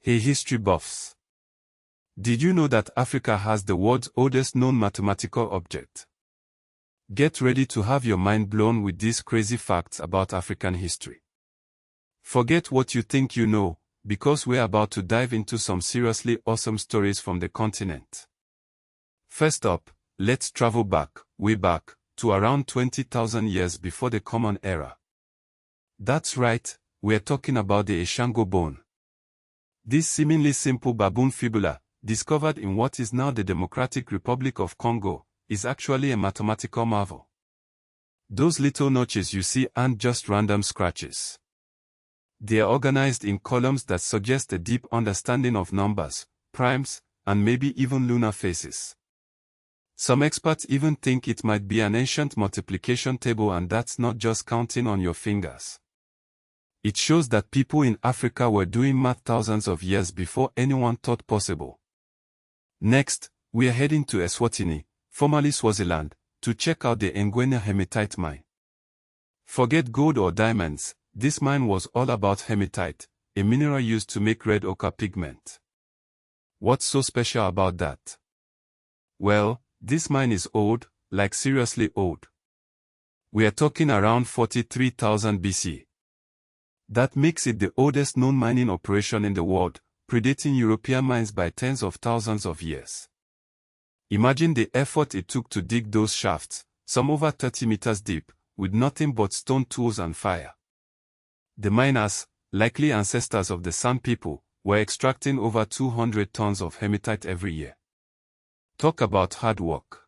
Hey history buffs! Did you know that Africa has the world's oldest known mathematical object? Get ready to have your mind blown with these crazy facts about African history. Forget what you think you know, because we're about to dive into some seriously awesome stories from the continent. First up, let's travel back, way back, to around 20,000 years before the Common Era. That's right, we're talking about the Ishango bone. This seemingly simple baboon fibula, discovered in what is now the Democratic Republic of Congo, is actually a mathematical marvel. Those little notches you see aren't just random scratches. They are organized in columns that suggest a deep understanding of numbers, primes, and maybe even lunar phases. Some experts even think it might be an ancient multiplication table, and that's not just counting on your fingers. It shows that people in Africa were doing math thousands of years before anyone thought possible. Next, we are heading to Eswatini, formerly Swaziland, to check out the Ngwenya hematite mine. Forget gold or diamonds, this mine was all about hematite, a mineral used to make red ochre pigment. What's so special about that? Well, this mine is old, like seriously old. We are talking around 43,000 BC. That makes it the oldest known mining operation in the world, predating European mines by tens of thousands of years. Imagine the effort it took to dig those shafts, some over 30 meters deep, with nothing but stone tools and fire. The miners, likely ancestors of the San people, were extracting over 200 tons of hematite every year. Talk about hard work.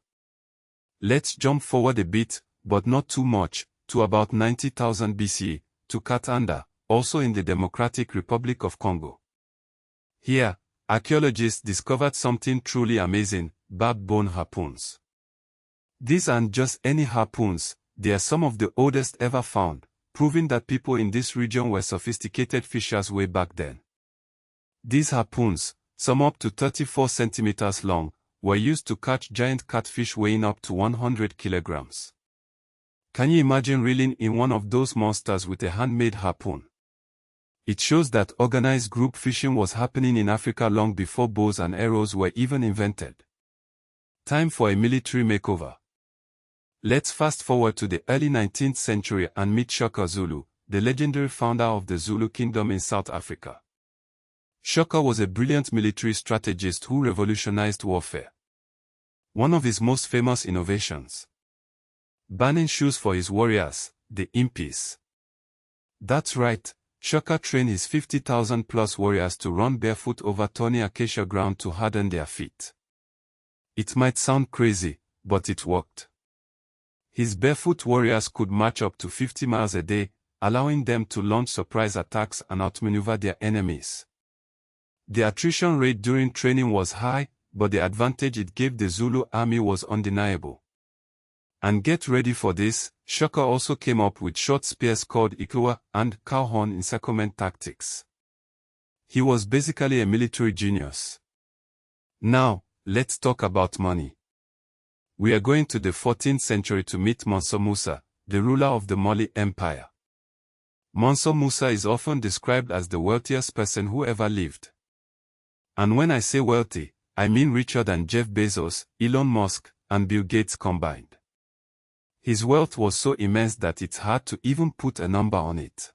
Let's jump forward a bit, but not too much, to about 90,000 BC, to Katanga, also in the Democratic Republic of Congo. Here, archaeologists discovered something truly amazing: barbed bone harpoons. These aren't just any harpoons, they are some of the oldest ever found, proving that people in this region were sophisticated fishers way back then. These harpoons, some up to 34 centimeters long, were used to catch giant catfish weighing up to 100 kilograms. Can you imagine reeling in one of those monsters with a handmade harpoon? It shows that organized group fishing was happening in Africa long before bows and arrows were even invented. Time for a military makeover. Let's fast forward to the early 19th century and meet Shaka Zulu, the legendary founder of the Zulu kingdom in South Africa. Shaka was a brilliant military strategist who revolutionized warfare. One of his most famous innovations: banning shoes for his warriors, the impis. That's right, Shaka trained his 50,000-plus warriors to run barefoot over thorny acacia ground to harden their feet. It might sound crazy, but it worked. His barefoot warriors could march up to 50 miles a day, allowing them to launch surprise attacks and outmaneuver their enemies. The attrition rate during training was high, but the advantage it gave the Zulu army was undeniable. And get ready for this, Shaka also came up with short spears called ikuwa and cowhorn encirclement tactics. He was basically a military genius. Now, let's talk about money. We are going to the 14th century to meet Musa, the ruler of the Mali Empire. Musa is often described as the wealthiest person who ever lived. And when I say wealthy, I mean richer than Jeff Bezos, Elon Musk, and Bill Gates combined. His wealth was so immense that it's hard to even put a number on it.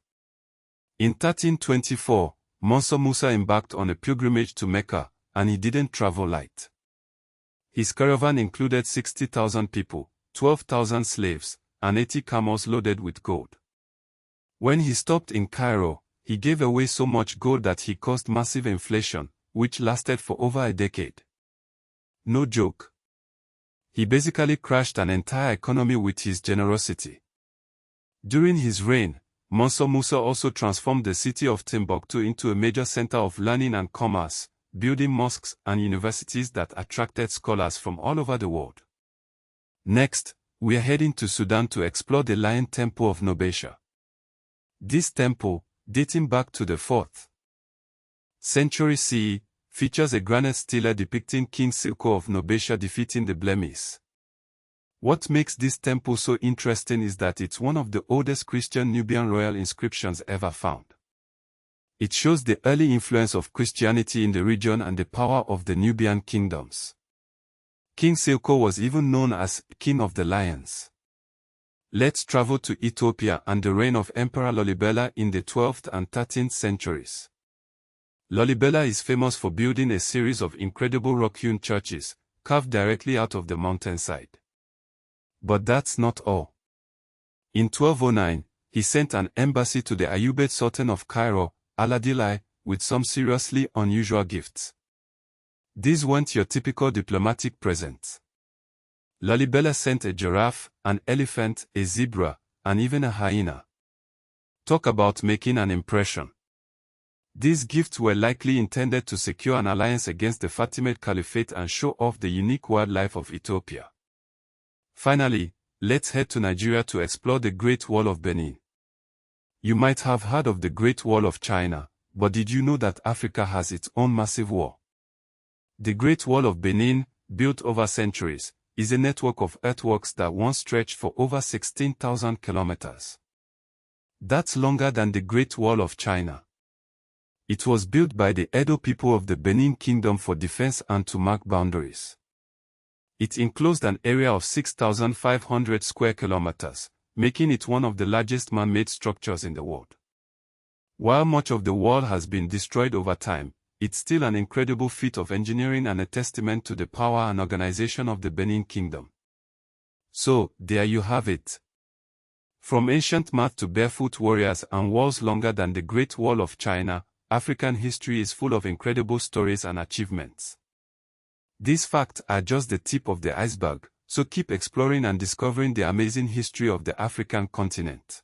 In 1324, Musa embarked on a pilgrimage to Mecca, and he didn't travel light. His caravan included 60,000 people, 12,000 slaves, and 80 camels loaded with gold. When he stopped in Cairo, he gave away so much gold that he caused massive inflation, which lasted for over a decade. No joke. He basically crashed an entire economy with his generosity. During his reign, Musa also transformed the city of Timbuktu into a major center of learning and commerce, building mosques and universities that attracted scholars from all over the world. Next, we are heading to Sudan to explore the Lion Temple of Nobesha. This temple, dating back to the 4th century CE, features a granite stele depicting King Silko of Nobesha defeating the Blemis. What makes this temple so interesting is that it's one of the oldest Christian Nubian royal inscriptions ever found. It shows the early influence of Christianity in the region and the power of the Nubian kingdoms. King Silko was even known as King of the Lions. Let's travel to Ethiopia and the reign of Emperor Lalibela in the 12th and 13th centuries. Lalibela is famous for building a series of incredible rock-hewn churches, carved directly out of the mountainside. But that's not all. In 1209, he sent an embassy to the Ayyubid Sultan of Cairo, Al-Adilai, with some seriously unusual gifts. These weren't your typical diplomatic presents. Lalibela sent a giraffe, an elephant, a zebra, and even a hyena. Talk about making an impression. These gifts were likely intended to secure an alliance against the Fatimid Caliphate and show off the unique wildlife of Ethiopia. Finally, let's head to Nigeria to explore the Great Wall of Benin. You might have heard of the Great Wall of China, but did you know that Africa has its own massive wall? The Great Wall of Benin, built over centuries, is a network of earthworks that once stretched for over 16,000 kilometers. That's longer than the Great Wall of China. It was built by the Edo people of the Benin Kingdom for defense and to mark boundaries. It enclosed an area of 6,500 square kilometers, making it one of the largest man-made structures in the world. While much of the wall has been destroyed over time, it's still an incredible feat of engineering and a testament to the power and organization of the Benin Kingdom. So, there you have it. From ancient math to barefoot warriors and walls longer than the Great Wall of China, African history is full of incredible stories and achievements. These facts are just the tip of the iceberg, so keep exploring and discovering the amazing history of the African continent.